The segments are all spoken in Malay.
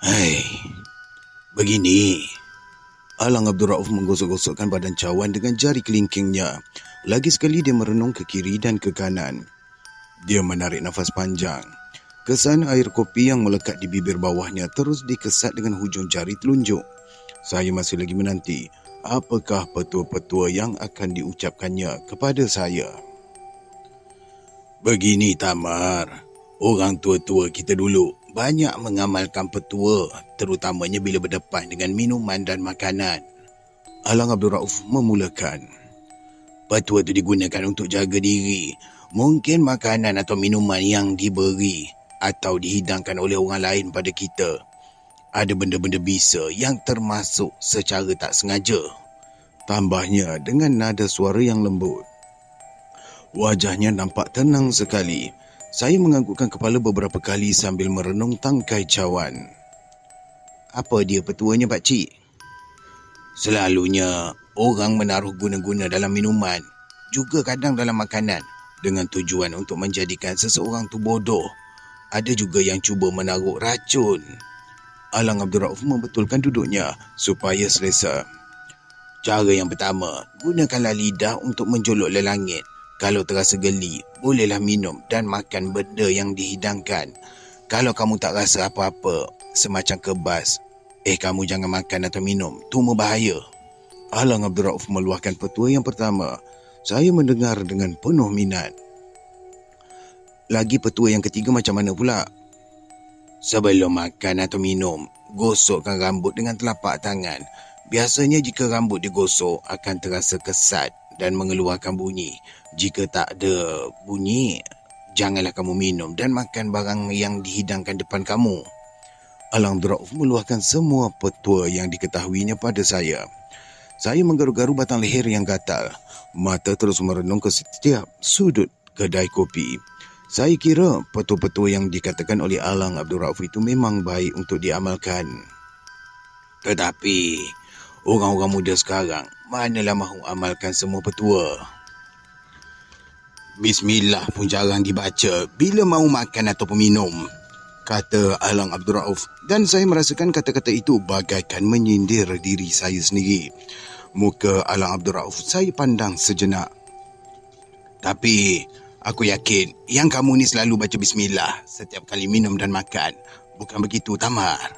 Hai, begini. Alang Abdul Rauf menggosok-gosokkan badan cawan dengan jari kelingkingnya. Lagi sekali dia merenung ke kiri dan ke kanan. Dia menarik nafas panjang. Kesan air kopi yang melekat di bibir bawahnya terus dikesat dengan hujung jari telunjuk. Saya masih lagi menanti apakah petua-petua yang akan diucapkannya kepada saya. Begini Tamar, orang tua-tua kita dulu banyak mengamalkan petua, terutamanya bila berdepan dengan minuman dan makanan. Alang Abdul Rauf memulakan. Petua itu digunakan untuk jaga diri. Mungkin makanan atau minuman yang diberi atau dihidangkan oleh orang lain pada kita. Ada benda-benda bisa yang termasuk secara tak sengaja. Tambahnya dengan nada suara yang lembut. Wajahnya nampak tenang sekali. Saya menganggukkan kepala beberapa kali sambil merenung tangkai cawan. Apa dia petuanya, pakcik? Selalunya, orang menaruh guna-guna dalam minuman, juga kadang dalam makanan, dengan tujuan untuk menjadikan seseorang tu bodoh. Ada juga yang cuba menaruh racun. Alang Abdul Rauf membetulkan duduknya supaya selesa. Cara yang pertama, gunakanlah lidah untuk menjolok lelangit. Kalau terasa geli, bolehlah minum dan makan benda yang dihidangkan. Kalau kamu tak rasa apa-apa, semacam kebas, kamu jangan makan atau minum, tu berbahaya. Alang Abdul Rauf meluahkan petua yang pertama. Saya mendengar dengan penuh minat. Lagi petua yang ketiga macam mana pula? Sebelum makan atau minum, gosokkan rambut dengan telapak tangan. Biasanya jika rambut digosok akan terasa kesat dan mengeluarkan bunyi. Jika tak ada bunyi, janganlah kamu minum dan makan barang yang dihidangkan depan kamu. Alang Abdul Rauf meluahkan semua petua yang diketahuinya pada saya. Saya menggaru-garu batang leher yang gatal. Mata terus merenung ke setiap sudut kedai kopi. Saya kira petua-petua yang dikatakan oleh Alang Abdul Rauf itu memang baik untuk diamalkan. Tetapi, orang-orang muda sekarang manalah mahu amalkan semua petua. Bismillah pun jarang dibaca bila mahu makan ataupun minum, kata Alang Abdul Rauf, dan saya merasakan kata-kata itu bagaikan menyindir diri saya sendiri. Muka Alang Abdul Rauf saya pandang sejenak. Tapi, aku yakin yang kamu ni selalu baca bismillah setiap kali minum dan makan. Bukan begitu, Tamar?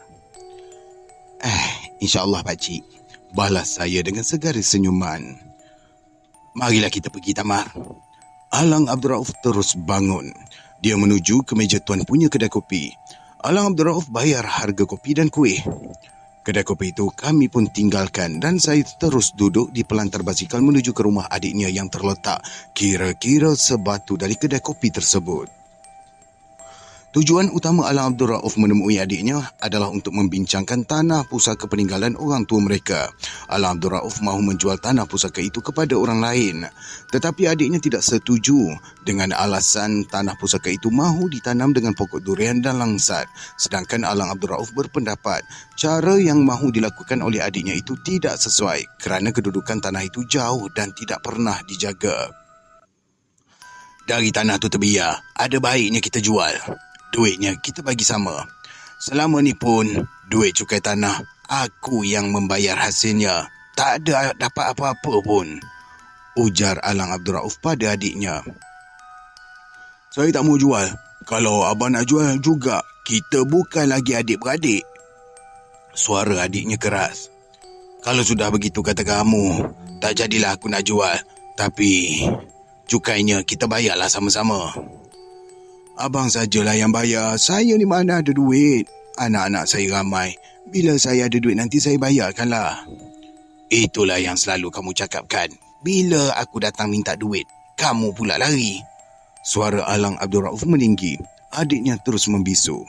InsyaAllah, pakcik, balas saya dengan segaris senyuman. Marilah kita pergi, Tamar. Alang Abdul Rauf terus bangun. Dia menuju ke meja tuan punya kedai kopi. Alang Abdul Rauf bayar harga kopi dan kuih. Kedai kopi itu kami pun tinggalkan dan saya terus duduk di pelantar basikal menuju ke rumah adiknya yang terletak kira-kira sebatu dari kedai kopi tersebut. Tujuan utama Alang Abdul Rauf menemui adiknya adalah untuk membincangkan tanah pusaka peninggalan orang tua mereka. Alang Abdul Rauf mahu menjual tanah pusaka itu kepada orang lain. Tetapi adiknya tidak setuju dengan alasan tanah pusaka itu mahu ditanam dengan pokok durian dan langsat. Sedangkan Alang Abdul Rauf berpendapat cara yang mahu dilakukan oleh adiknya itu tidak sesuai kerana kedudukan tanah itu jauh dan tidak pernah dijaga. Dari tanah tu terbiar, ada baiknya kita jual. Duitnya kita bagi sama. Selama ni pun, duit cukai tanah, aku yang membayar hasilnya. Tak ada dapat apa-apa pun, ujar Alang Abdul Rauf pada adiknya. Saya tak mau jual. Kalau abang nak jual juga, kita bukan lagi adik-beradik. Suara adiknya keras. Kalau sudah begitu kata kamu, tak jadilah aku nak jual. Tapi, cukainya kita bayarlah sama-sama. Abang sajalah yang bayar. Saya ni mana ada duit. Anak-anak saya ramai. Bila saya ada duit nanti saya bayarkanlah. Itulah yang selalu kamu cakapkan. Bila aku datang minta duit, kamu pula lari. Suara Alang Abdul Rauf meninggi. Adiknya terus membisu.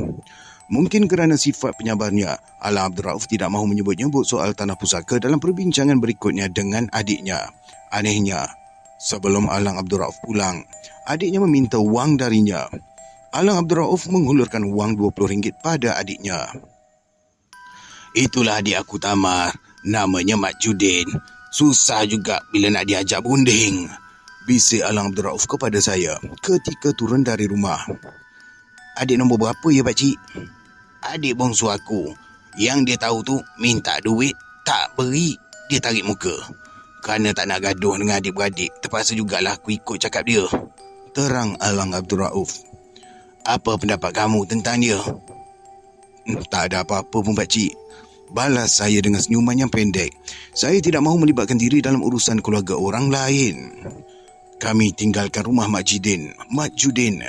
Mungkin kerana sifat penyabarnya, Alang Abdul Rauf tidak mahu menyebut-nyebut soal tanah pusaka dalam perbincangan berikutnya dengan adiknya. Anehnya, sebelum Alang Abdul Rauf pulang, adiknya meminta wang darinya. Alang Abdul Rauf menghulurkan wang RM20 pada adiknya. Itulah adik aku, Tamar. Namanya Mat Judin. Susah juga bila nak diajak berunding, bisik Alang Abdul Rauf kepada saya ketika turun dari rumah. Adik nombor berapa ya, pakcik? Adik bongsu aku. Yang dia tahu tu minta duit, tak beri, dia tarik muka. Kerana tak nak gaduh dengan adik-beradik, terpaksa jugalah aku ikut cakap dia. Terang Alang Abdul Rauf. Apa pendapat kamu tentang dia? Tak ada apa-apa pun pakcik. Balas saya dengan senyuman yang pendek. Saya tidak mahu melibatkan diri dalam urusan keluarga orang lain. Kami tinggalkan rumah Mak Judin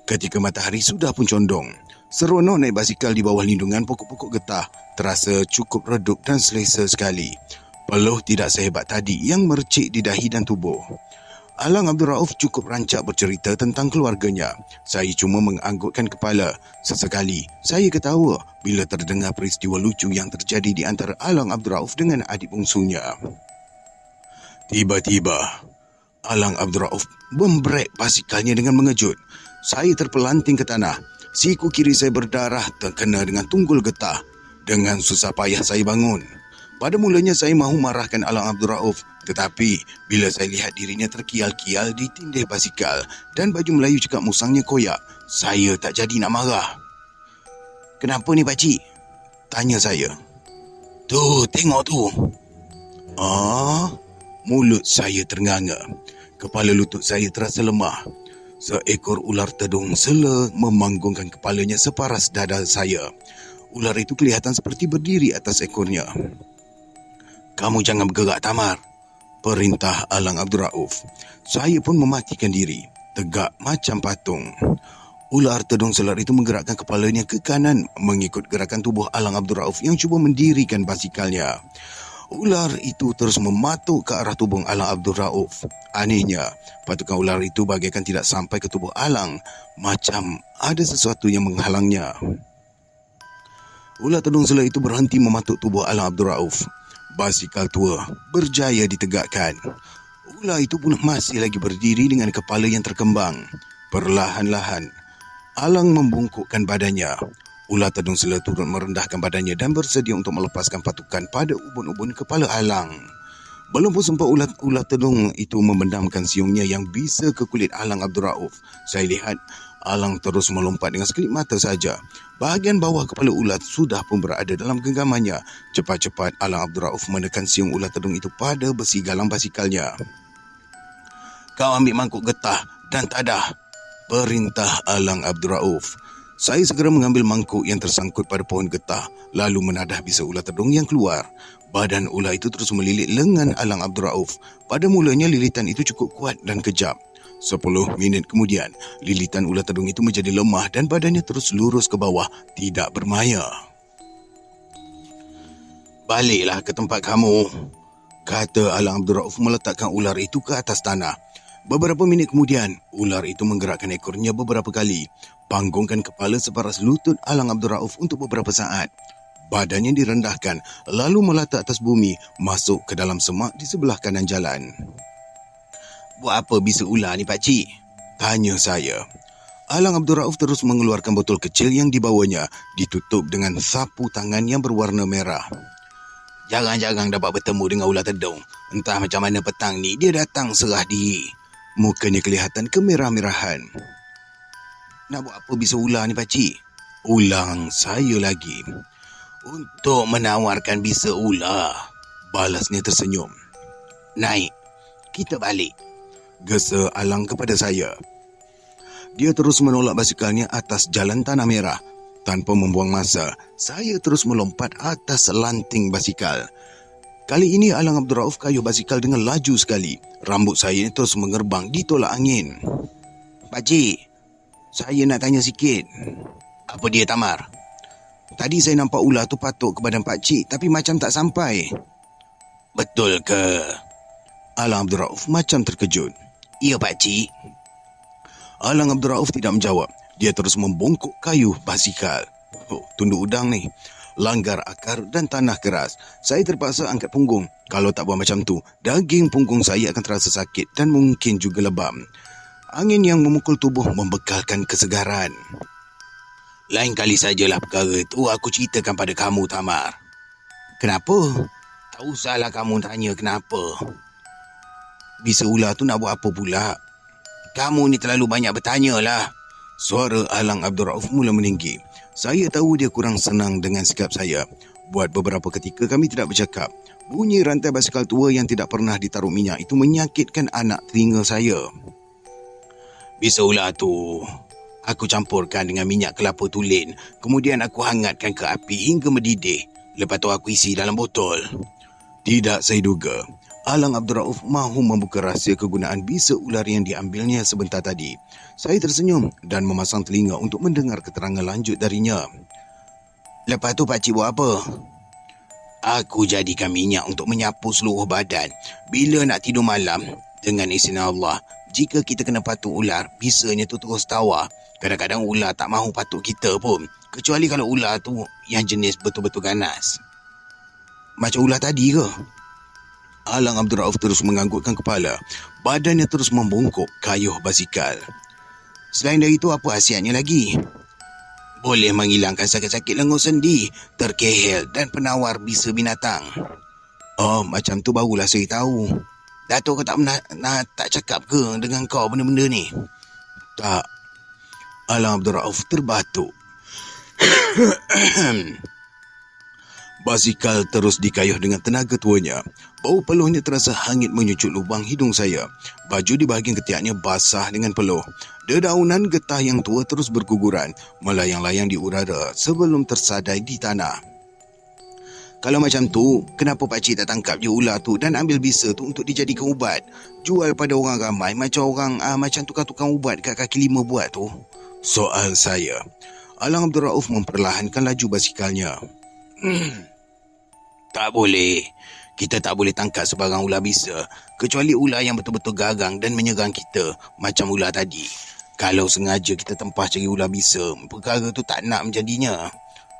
ketika matahari sudah pun condong. Seronok naik basikal di bawah lindungan pokok-pokok getah terasa cukup redup dan selesa sekali. Peluh tidak sehebat tadi yang mercik di dahi dan tubuh. Alang Abdul Rauf cukup rancak bercerita tentang keluarganya. Saya cuma menganggukkan kepala. Sesekali, saya ketawa bila terdengar peristiwa lucu yang terjadi di antara Alang Abdul Rauf dengan adik bungsunya. Tiba-tiba, Alang Abdul Rauf membrek basikalnya dengan mengejut. Saya terpelanting ke tanah. Siku kiri saya berdarah terkena dengan tunggul getah. Dengan susah payah saya bangun. Pada mulanya saya mahu marahkan Alang Abdul Rauf, tetapi bila saya lihat dirinya terkial-kial di tindih basikal dan baju Melayu cekak musangnya koyak, saya tak jadi nak marah. Kenapa ni pakcik? Tanya saya. Tu, tengok tu. Mulut saya ternganga. Kepala lutut saya terasa lemah. Seekor ular tedung sela memanggungkan kepalanya separas dada saya. Ular itu kelihatan seperti berdiri atas ekornya. Kamu jangan bergerak, Tamar, perintah Alang Abdul Rauf. Saya pun mematikan diri, tegak macam patung. Ular tedung selar itu menggerakkan kepalanya ke kanan mengikut gerakan tubuh Alang Abdul Rauf yang cuba mendirikan basikalnya. Ular itu terus mematuk ke arah tubuh Alang Abdul Rauf. Anehnya, patukan ular itu bagaikan tidak sampai ke tubuh Alang, macam ada sesuatu yang menghalangnya. Ular tedung selar itu berhenti mematuk tubuh Alang Abdul Rauf. Basikal tua berjaya ditegakkan. Ular itu pun masih lagi berdiri dengan kepala yang terkembang. Perlahan-lahan, Alang membungkukkan badannya. Ular tedung sela turut merendahkan badannya dan bersedia untuk melepaskan patukan pada ubun-ubun kepala Alang. Belum pun sempat ular tedung itu memendamkan siungnya yang bisa ke kulit Alang Abdul Rauf. Saya lihat Alang terus melompat dengan sekelip mata saja. Bahagian bawah kepala ular sudah pun berada dalam genggamannya. Cepat-cepat Alang Abdul Rauf menekan siung ular tedung itu pada besi galang basikalnya. Kau ambil mangkuk getah dan tadah, perintah Alang Abdul Rauf. Saya segera mengambil mangkuk yang tersangkut pada pohon getah, lalu menadah bisa ular tedung yang keluar. Badan ular itu terus melilit lengan Alang Abdul Rauf. Pada mulanya lilitan itu cukup kuat dan kejam. 10 minit kemudian, lilitan ular tedung itu menjadi lemah dan badannya terus lurus ke bawah, tidak bermaya. Baliklah ke tempat kamu, kata Alang Abdul Rauf meletakkan ular itu ke atas tanah. Beberapa minit kemudian, ular itu menggerakkan ekornya beberapa kali, panggungkan kepala separas lutut Alang Abdul Rauf untuk beberapa saat. Badannya direndahkan, lalu melata atas bumi, masuk ke dalam semak di sebelah kanan jalan. Buat apa bisa ular ni pakcik? Tanya saya. Alang Abdul Rauf terus mengeluarkan botol kecil yang dibawanya, ditutup dengan sapu tangan yang berwarna merah. Jarang-jarang dapat bertemu dengan ular tedung. Entah macam mana petang ni dia datang serah diri. Mukanya kelihatan kemerah-merahan. Nak buat apa bisa ular ni pakcik? Ulang saya lagi. Untuk menawarkan bisa ular, balasnya tersenyum. Naik, kita balik, gesa Alang kepada saya. Dia terus menolak basikalnya atas jalan tanah merah. Tanpa membuang masa, saya terus melompat atas lanting basikal. Kali ini Alang Abdul Rauf kayuh basikal dengan laju sekali. Rambut saya terus mengerbang ditolak angin. Pakcik, saya nak tanya sikit. Apa dia, Tamar? Tadi saya nampak ular tu patuk ke badan pakcik tapi macam tak sampai. Betul ke? Alang Abdul Rauf macam terkejut. Ya pakcik. Alang Abdul Rauf tidak menjawab. Dia terus membongkok kayu basikal. Tunduk udang ni. Langgar akar dan tanah keras. Saya terpaksa angkat punggung. Kalau tak buat macam tu, daging punggung saya akan terasa sakit dan mungkin juga lebam. Angin yang memukul tubuh membekalkan kesegaran. Lain kali sajalah perkara itu aku ceritakan pada kamu, Tamar. Kenapa? Tak usahlah kamu tanya kenapa. Bisa ular tu nak buat apa pula? Kamu ni terlalu banyak bertanya lah. Suara Alang Abdul Rauf mula meninggi. Saya tahu dia kurang senang dengan sikap saya. Buat beberapa ketika kami tidak bercakap. Bunyi rantai basikal tua yang tidak pernah ditaruh minyak itu menyakitkan anak telinga saya. Bisa ular tu. Aku campurkan dengan minyak kelapa tulen. Kemudian aku hangatkan ke api hingga mendidih. Lepas tu aku isi dalam botol. Tidak saya duga. Alang Abdul Rauf mahu membuka rahsia kegunaan bisa ular yang diambilnya sebentar tadi. Saya tersenyum dan memasang telinga untuk mendengar keterangan lanjut darinya. Lepas tu pakcik buat apa? Aku jadikan minyak untuk menyapu seluruh badan. Bila nak tidur malam, dengan izin Allah, jika kita kena patuk ular, bisanya tu terus tawa. Kadang-kadang ular tak mahu patuk kita pun. Kecuali kalau ular tu yang jenis betul-betul ganas. Macam ular tadi ke? Alang Abdul Rauf terus menganggukkan kepala. Badannya terus membungkuk kayuh basikal. Selain dari itu, apa khasiatnya lagi? Boleh menghilangkan sakit-sakit lenguh sendi, terkehel dan penawar bisa binatang. Oh, macam tu barulah saya tahu. Datuk kau tak pernah tak cakap ke dengan kau benda-benda ni? Tak. Alang Abdul Rauf terbatuk. Basikal terus dikayuh dengan tenaga tuanya. Bau peluhnya terasa hangit menyucut lubang hidung saya. Baju di bahagian ketiaknya basah dengan peluh. Dedaunan getah yang tua terus berguguran, melayang-layang di udara sebelum tersadai di tanah. Kalau macam tu, kenapa pakcik tak tangkap je ular tu dan ambil bisa tu untuk dijadikan ubat? Jual pada orang ramai macam orang macam tukang-tukang ubat kat kaki lima buat tu. Soal saya. Alang Abdul Rauf memperlahankan laju basikalnya. Tak boleh. Kita tak boleh tangkap sebarang ular bisa, kecuali ular yang betul-betul garang dan menyerang kita, macam ular tadi. Kalau sengaja kita tempah cari ular bisa, perkara tu tak nak menjadinya.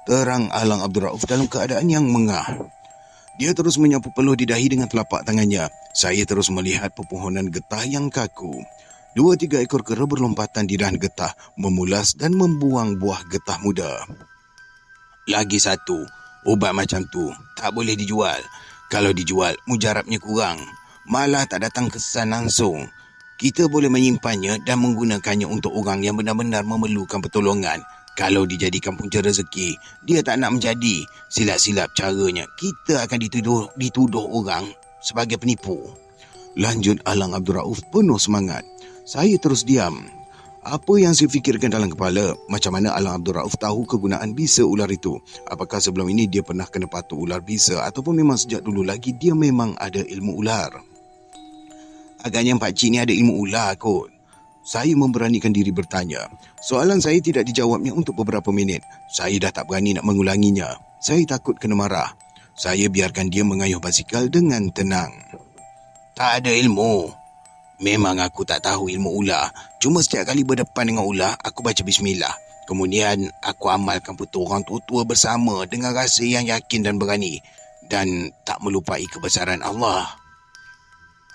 Terang Alang Abdul Rauf dalam keadaan yang mengah. Dia terus menyapu peluh di dahi dengan telapak tangannya. Saya terus melihat pepohonan getah yang kaku. 2-3 ekor kera berlompatan di dahan getah, memulas dan membuang buah getah muda. Lagi satu, ubat macam tu tak boleh dijual. Kalau dijual, mujarabnya kurang. Malah tak datang kesan langsung. Kita boleh menyimpannya dan menggunakannya untuk orang yang benar-benar memerlukan pertolongan. Kalau dijadikan punca rezeki, dia tak nak menjadi. Silap-silap caranya, kita akan dituduh orang sebagai penipu. Lanjut Alang Abdul Rauf penuh semangat. Saya terus diam. Apa yang saya fikirkan dalam kepala, macam mana Alang Abdul Rauf tahu kegunaan bisa ular itu? Apakah sebelum ini dia pernah kena patuk ular bisa ataupun memang sejak dulu lagi dia memang ada ilmu ular? Agaknya pakcik ni ada ilmu ular kot. Saya memberanikan diri bertanya. Soalan saya tidak dijawabnya untuk beberapa minit. Saya dah tak berani nak mengulanginya. Saya takut kena marah. Saya biarkan dia mengayuh basikal dengan tenang. Tak ada ilmu. Memang aku tak tahu ilmu ular. Cuma setiap kali berdepan dengan ular, aku baca bismillah. Kemudian aku amalkan petua orang tua bersama dengan rasa yang yakin dan berani. Dan tak melupai kebesaran Allah.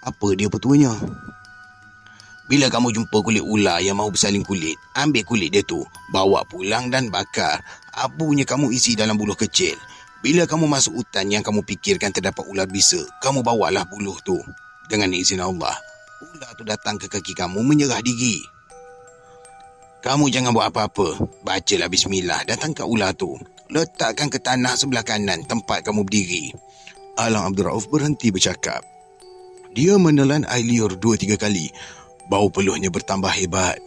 Apa dia petuanya? Bila kamu jumpa kulit ular yang mahu bersalin kulit, ambil kulit dia tu, bawa pulang dan bakar. Abunya kamu isi dalam buluh kecil. Bila kamu masuk hutan yang kamu fikirkan terdapat ular bisa, kamu bawalah buluh tu. Dengan izin Allah, ular tu datang ke kaki kamu menyerah diri. Kamu jangan buat apa-apa. Bacalah bismillah dan tangkap ular tu. Letakkan ke tanah sebelah kanan tempat kamu berdiri. Alang Abdul Rauf berhenti bercakap. Dia menelan air liur 2-3 kali. Bau peluhnya bertambah hebat.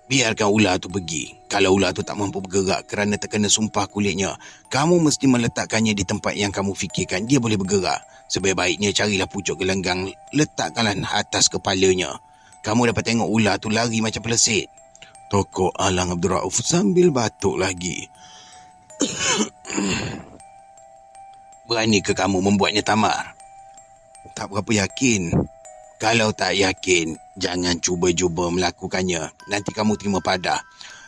Biarkan ular tu pergi. Kalau ular tu tak mampu bergerak kerana terkena sumpah kulitnya, kamu mesti meletakkannya di tempat yang kamu fikirkan dia boleh bergerak. Sebaik-baiknya carilah pucuk gelenggang, letakkanlah atas kepalanya. Kamu dapat tengok ular tu lari macam pelesit. Tokok Alang Abdul Rauf sambil batuk lagi. Berani ke kamu membuatnya tamar? Tak berapa yakin. Kalau tak yakin, jangan cuba-cuba melakukannya. Nanti kamu terima padah.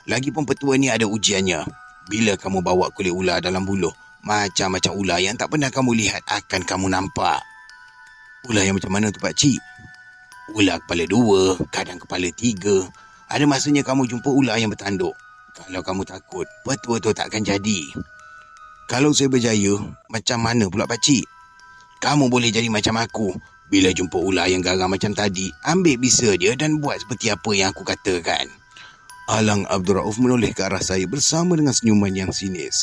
Lagipun petua ni ada ujiannya. Bila kamu bawa kulit ular dalam buluh, macam-macam ular yang tak pernah kamu lihat akan kamu nampak. Ular yang macam mana tu pakcik? Ular kepala 2, kadang kepala 3. Ada masanya kamu jumpa ular yang bertanduk. Kalau kamu takut, betul-betul takkan jadi. Kalau saya berjaya, macam mana pula pakcik? Kamu boleh jadi macam aku. Bila jumpa ular yang garang macam tadi, ambil bisa dia dan buat seperti apa yang aku katakan. Alang Abdul Rauf menoleh ke arah saya bersama dengan senyuman yang sinis.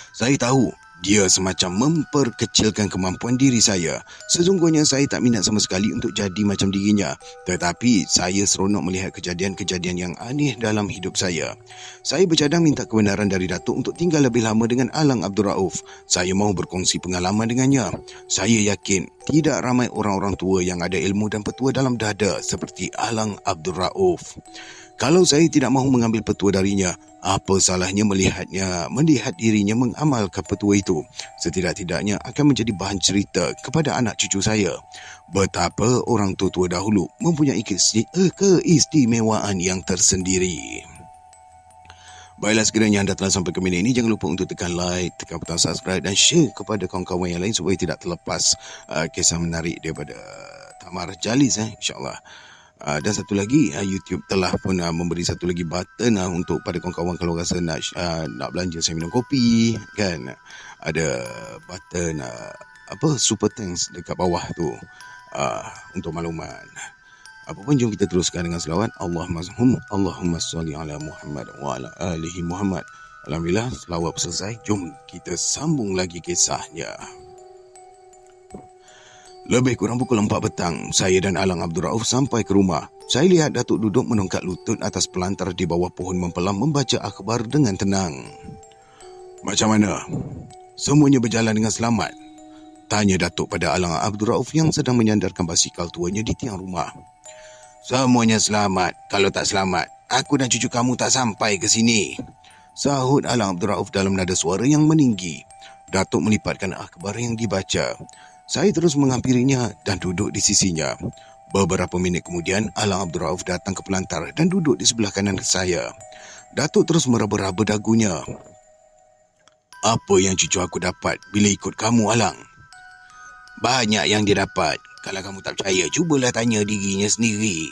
Saya tahu dia semacam memperkecilkan kemampuan diri saya. Sesungguhnya saya tak minat sama sekali untuk jadi macam dirinya. Tetapi saya seronok melihat kejadian-kejadian yang aneh dalam hidup saya. Saya bercadang minta kebenaran dari Datuk untuk tinggal lebih lama dengan Alang Abdul Rauf. Saya mahu berkongsi pengalaman dengannya. Saya yakin tidak ramai orang-orang tua yang ada ilmu dan petua dalam dada seperti Alang Abdul Rauf. Kalau saya tidak mahu mengambil petua darinya, apa salahnya melihat dirinya mengamalkan petua itu? Setidak-tidaknya akan menjadi bahan cerita kepada anak cucu saya. Betapa orang tua dahulu mempunyai keistimewaan yang tersendiri. Baiklah, sekiranya anda telah sampai ke minit ini, jangan lupa untuk tekan like, tekan butang subscribe dan share kepada kawan-kawan yang lain supaya tidak terlepas kisah menarik daripada Tamar Jalis, insyaAllah. Dan satu lagi, YouTube telah pun memberi satu lagi button untuk pada kawan-kawan kalau rasa nak belanja saya minum kopi, kan. Ada button super thanks dekat bawah tu untuk makluman. Apa pun, jom kita teruskan dengan selawat. Allahumma salli ala Muhammad wa ala alihi Muhammad. Alhamdulillah, selawat selesai. Jom kita sambung lagi kisahnya. Lebih kurang pukul 4 petang, saya dan Alang Abdul Rauf sampai ke rumah. Saya lihat Datuk duduk menongkat lutut atas pelantar di bawah pohon mempelam membaca akhbar dengan tenang. Macam mana? Semuanya berjalan dengan selamat? Tanya Datuk pada Alang Abdul Rauf yang sedang menyandarkan basikal tuanya di tiang rumah. Semuanya selamat. Kalau tak selamat, aku dan cucu kamu tak sampai ke sini, sahut Alang Abdul Rauf dalam nada suara yang meninggi. Datuk melipatkan akhbar yang dibaca. Saya terus menghampirinya dan duduk di sisinya. Beberapa minit kemudian, Alang Abdul Rauf datang ke pelantar dan duduk di sebelah kanan saya. Datuk terus meraba-raba dagunya. Apa yang cucu aku dapat bila ikut kamu, Alang? Banyak yang dia dapat. Kalau kamu tak percaya, cubalah tanya dirinya sendiri.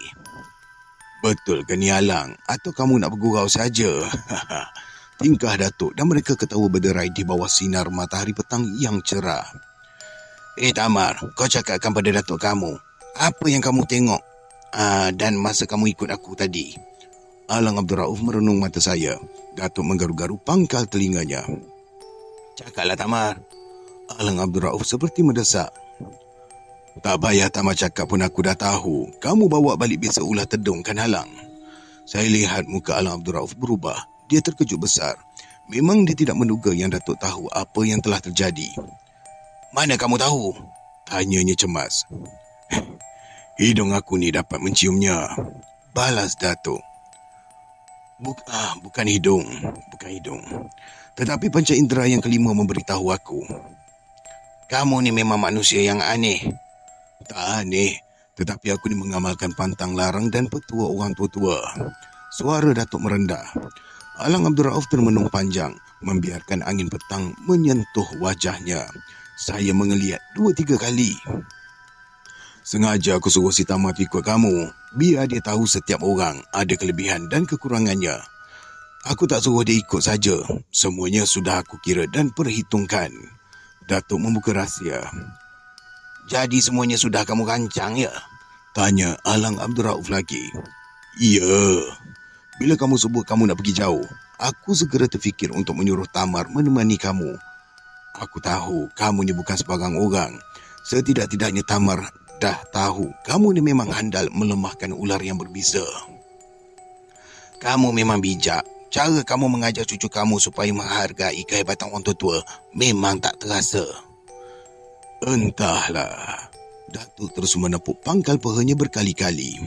Betul ke ni, Alang? Atau kamu nak bergurau saja? Tingkah Datuk dan mereka ketawa berderai di bawah sinar matahari petang yang cerah. Tamar, kau cakapkan pada Datuk kamu apa yang kamu tengok dan masa kamu ikut aku tadi. Alang Abdul Rauf merenung mata saya. Datuk menggaru-garu pangkal telinganya. Cakaplah, Tamar. Alang Abdul Rauf seperti mendesak. Tak payah Tamar cakap pun aku dah tahu. Kamu bawa balik biasa ulah tedung kan, Alang? Saya lihat muka Alang Abdul Rauf berubah. Dia terkejut besar. Memang dia tidak menduga yang Datuk tahu apa yang telah terjadi. Mana kamu tahu? Tanyanya cemas. Hidung aku ni dapat menciumnya, balas Datuk. Bukan hidung. Tetapi panca indera yang kelima memberitahu aku. Kamu ni memang manusia yang aneh. Tak aneh, tetapi aku ni mengamalkan pantang larang dan petua orang tua-tua. Suara Datuk merendah. Alang Abdul Rauf termenung panjang, membiarkan angin petang menyentuh wajahnya. Saya mengeliat 2-3 kali. Sengaja aku suruh si Tamar ikut kamu, biar dia tahu setiap orang ada kelebihan dan kekurangannya. Aku tak suruh dia ikut saja. Semuanya sudah aku kira dan perhitungkan. Datuk membuka rahsia. Jadi semuanya sudah kamu rancang, ya? Tanya Alang Abdul Rauf lagi. Ya. Bila kamu sebut kamu nak pergi jauh, aku segera terfikir untuk menyuruh Tamar menemani kamu. Aku tahu kamu ni bukan sebarang orang. Setidak-tidaknya Tamar dah tahu kamu ni memang handal melemahkan ular yang berbisa. Kamu memang bijak. Cara kamu mengajar cucu kamu supaya menghargai kehebatan orang tua memang tak terasa. Entahlah. Datuk terus menepuk pangkal pahanya berkali-kali.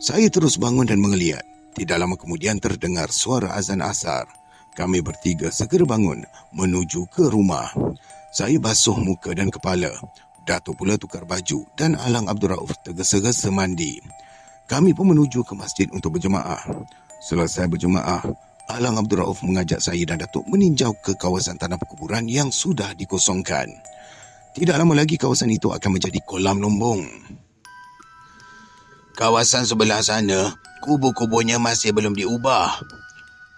Saya terus bangun dan mengeliat. Tidak lama kemudian terdengar suara azan asar. Kami bertiga segera bangun menuju ke rumah. Saya basuh muka dan kepala. Datuk pula tukar baju dan Alang Abdul Rauf tergesa-gesa mandi. Kami pun menuju ke masjid untuk berjemaah. Selesai berjemaah, Alang Abdul Rauf mengajak saya dan Datuk meninjau ke kawasan tanah perkuburan yang sudah dikosongkan. Tidak lama lagi kawasan itu akan menjadi kolam lumbung. Kawasan sebelah sana, kubur-kuburnya masih belum diubah.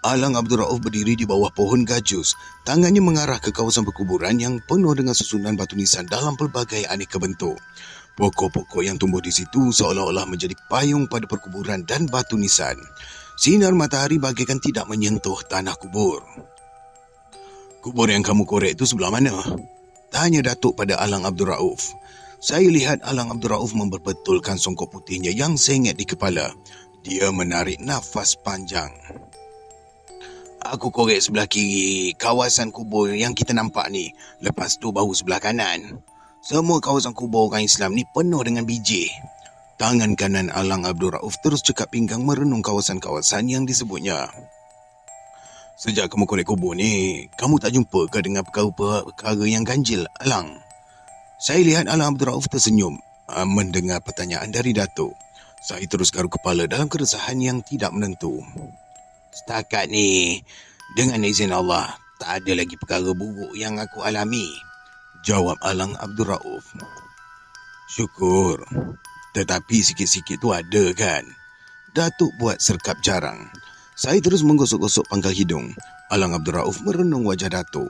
Alang Abdul Rauf berdiri di bawah pohon gajus. Tangannya mengarah ke kawasan perkuburan yang penuh dengan susunan batu nisan dalam pelbagai aneka bentuk. Pokok-pokok yang tumbuh di situ seolah-olah menjadi payung pada perkuburan dan batu nisan. Sinar matahari bagaikan tidak menyentuh tanah kubur. Kubur yang kamu korek itu sebelah mana? Tanya Datuk pada Alang Abdul Rauf. Saya lihat Alang Abdul Rauf memperbetulkan songkok putihnya yang sengit di kepala. Dia menarik nafas panjang. Aku korek sebelah kiri kawasan kubur yang kita nampak ni. Lepas tu baru sebelah kanan. Semua kawasan kubur orang Islam ni penuh dengan biji. Tangan kanan Alang Abdul Rauf terus cekap pinggang merenung kawasan-kawasan yang disebutnya. Sejak kamu korek kubur ni, kamu tak jumpa ke dengan perkara-perkara yang ganjil, Alang? Saya lihat Alang Abdul Rauf tersenyum mendengar pertanyaan dari Datuk. Saya terus garuk kepala dalam keresahan yang tidak menentu. Setakat ni, dengan izin Allah, tak ada lagi perkara buruk yang aku alami, jawab Alang Abdul Rauf. Syukur. Tetapi sikit-sikit tu ada kan? Datuk buat serkap jarang. Saya terus menggosok-gosok pangkal hidung. Alang Abdul Rauf merenung wajah Datuk.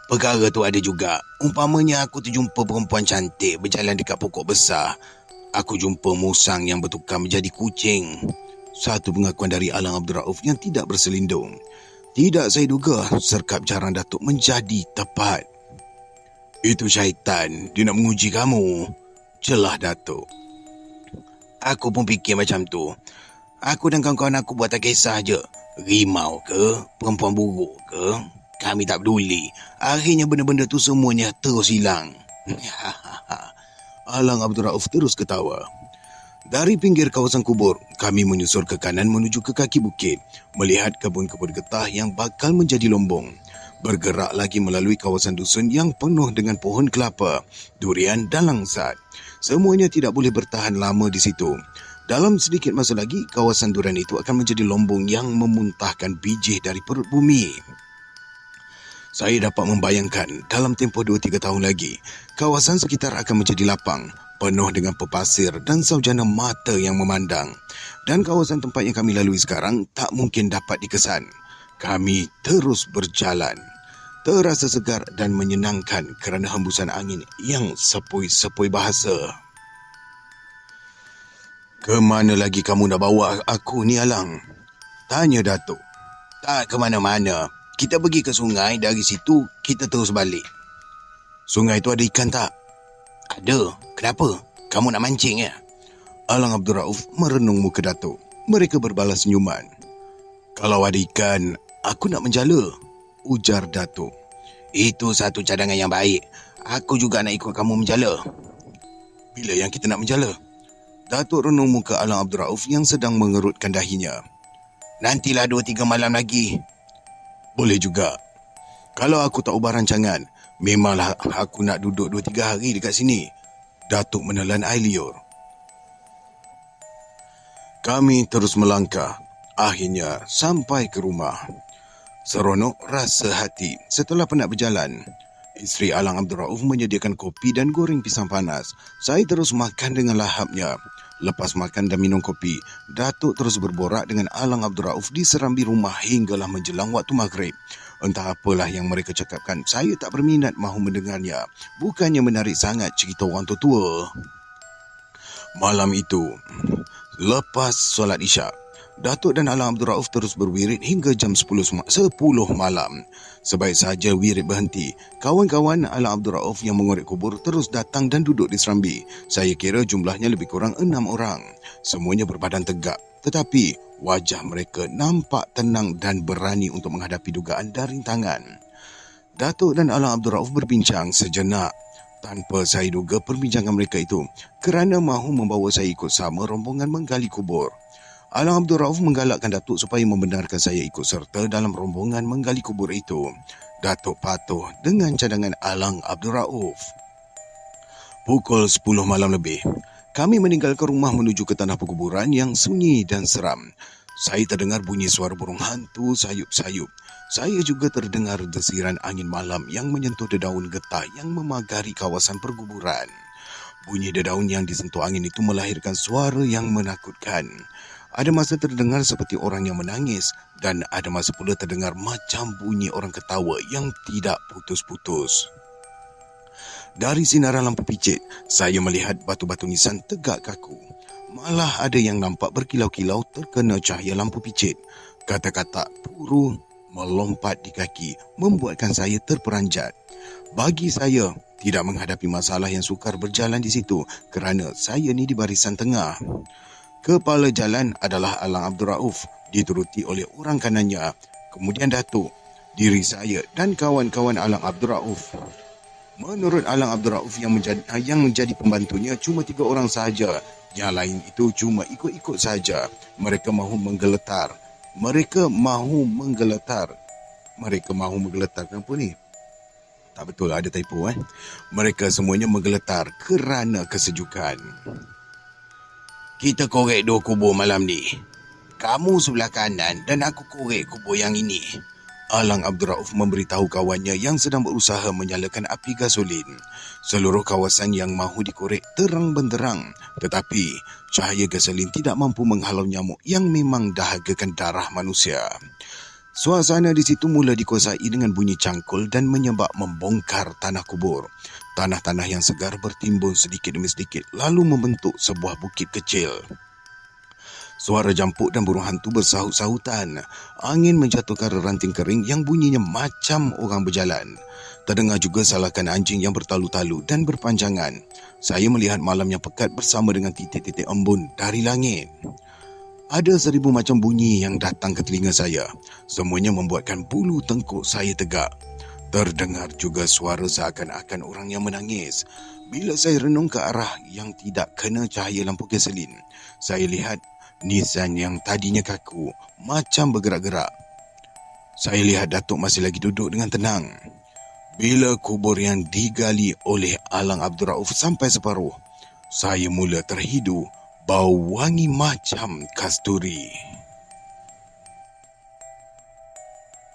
Perkara tu ada juga. Umpamanya aku terjumpa perempuan cantik berjalan dekat pokok besar. Aku jumpa musang yang bertukar menjadi kucing. Satu pengakuan dari Alang Abdul Rauf yang tidak berselindung. Tidak saya duga serkap jarang Datuk menjadi tepat. Itu syaitan, dia nak menguji kamu, celah Datuk. Aku pun fikir macam tu. Aku dan kawan-kawan aku buat tak kisah je. Rimau ke, perempuan buruk ke, kami tak peduli. Akhirnya benda-benda tu semuanya terus hilang. Alang Abdul Rauf terus ketawa. Dari pinggir kawasan kubur, kami menyusur ke kanan menuju ke kaki bukit, melihat kebun-kebun getah yang bakal menjadi lombong. Bergerak lagi melalui kawasan dusun yang penuh dengan pohon kelapa, durian dan langsat. Semuanya tidak boleh bertahan lama di situ. Dalam sedikit masa lagi, kawasan durian itu akan menjadi lombong yang memuntahkan biji dari perut bumi. Saya dapat membayangkan dalam tempoh 2-3 tahun lagi, kawasan sekitar akan menjadi lapang, penuh dengan pepasir dan saujana mata yang memandang. Dan kawasan tempat yang kami lalui sekarang tak mungkin dapat dikesan. Kami terus berjalan. Terasa segar dan menyenangkan kerana hembusan angin yang sepoi-sepoi bahasa. Ke mana lagi kamu nak bawa aku ni, Alang? Tanya Datuk. Tak ke mana-mana. Kita pergi ke sungai, dari situ kita terus balik. Sungai tu ada ikan tak? Ada. Kenapa? Kamu nak mancing ya? Alang Abdul Rauf merenung muka Datuk. Mereka berbalas senyuman. Kalau ada ikan, aku nak menjala, ujar Datuk. Itu satu cadangan yang baik. Aku juga nak ikut kamu menjala. Bila yang kita nak menjala? Datuk renung muka Alang Abdul Rauf yang sedang mengerutkan dahinya. Nantilah 2-3 malam lagi. Boleh juga. Kalau aku tak ubah rancangan, memanglah aku nak duduk 2-3 hari dekat sini. Datuk menelan air liur. Kami terus melangkah. Akhirnya sampai ke rumah. Seronok rasa hati setelah penat berjalan. Isteri Alang Abdul Rauf menyediakan kopi dan goreng pisang panas. Saya terus makan dengan lahapnya. Lepas makan dan minum kopi, Datuk terus berborak dengan Alang Abdul Rauf di serambi rumah hinggalah menjelang waktu maghrib. Entah apalah yang mereka cakapkan, saya tak berminat mahu mendengarnya. Bukannya menarik sangat cerita orang tua. Malam itu, lepas solat Isyak, Datuk dan Alang Abdul Rauf terus berwirid hingga jam 10 malam. Sebaik sahaja wirid berhenti, kawan-kawan Alang Abdul Rauf yang mengorek kubur terus datang dan duduk di serambi. Saya kira jumlahnya lebih kurang 6 orang. Semuanya berbadan tegak, tetapi wajah mereka nampak tenang dan berani untuk menghadapi dugaan dan rintangan. Datuk dan Alang Abdul Rauf berbincang sejenak. Tanpa saya duga perbincangan mereka itu kerana mahu membawa saya ikut sama rombongan menggali kubur. Alang Abdul Rauf menggalakkan Datuk supaya membenarkan saya ikut serta dalam rombongan menggali kubur itu. Datuk patuh dengan cadangan Alang Abdul Rauf. Pukul 10 malam lebih, kami meninggalkan rumah menuju ke tanah perkuburan yang sunyi dan seram. Saya terdengar bunyi suara burung hantu sayup-sayup. Saya juga terdengar desiran angin malam yang menyentuh dedaun getah yang memagari kawasan perkuburan. Bunyi dedaun yang disentuh angin itu melahirkan suara yang menakutkan. Ada masa terdengar seperti orang yang menangis dan ada masa pula terdengar macam bunyi orang ketawa yang tidak putus-putus. Dari sinaran lampu picit, saya melihat batu-batu nisan tegak kaku. Malah ada yang nampak berkilau-kilau terkena cahaya lampu picit. Kata-kata puru melompat di kaki membuatkan saya terperanjat. Bagi saya, tidak menghadapi masalah yang sukar berjalan di situ kerana saya ni di barisan tengah. Kepala jalan adalah Alang Abdul Rauf, dituruti oleh orang kanannya, kemudian Datuk, diri saya dan kawan-kawan Alang Abdul Rauf. Menurut Alang Abdul Rauf yang menjadi pembantunya cuma 3 orang sahaja. Yang lain itu cuma ikut-ikut saja. Mereka mahu menggeletar. Mereka mahu menggeletar kenapa ni? Tak betul, ada typo Mereka semuanya menggeletar kerana kesejukan. Kita korek 2 kubur malam ni. Kamu sebelah kanan dan aku korek kubur yang ini. Alang Abdul Rauf memberitahu kawannya yang sedang berusaha menyalakan api gasolin. Seluruh kawasan yang mahu dikorek terang benderang, tetapi cahaya gasolin tidak mampu menghalau nyamuk yang memang dahagakan darah manusia. Suasana di situ mula dikuasai dengan bunyi cangkul dan menyebab membongkar tanah kubur. Tanah-tanah yang segar bertimbun sedikit demi sedikit lalu membentuk sebuah bukit kecil. Suara jampuk dan burung hantu bersahut-sahutan. Angin menjatuhkan ranting kering yang bunyinya macam orang berjalan. Terdengar juga salakan anjing yang bertalu-talu dan berpanjangan. Saya melihat malam yang pekat bersama dengan titik-titik embun dari langit. Ada 1000 macam bunyi yang datang ke telinga saya. Semuanya membuatkan bulu tengkuk saya tegak. Terdengar juga suara seakan-akan orang yang menangis. Bila saya renung ke arah yang tidak kena cahaya lampu gasolin, saya lihat nisan yang tadinya kaku macam bergerak-gerak. Saya lihat Datuk masih lagi duduk dengan tenang. Bila kubur yang digali oleh Alang Abdul Rauf sampai separuh, saya mula terhidu bau wangi macam kasturi.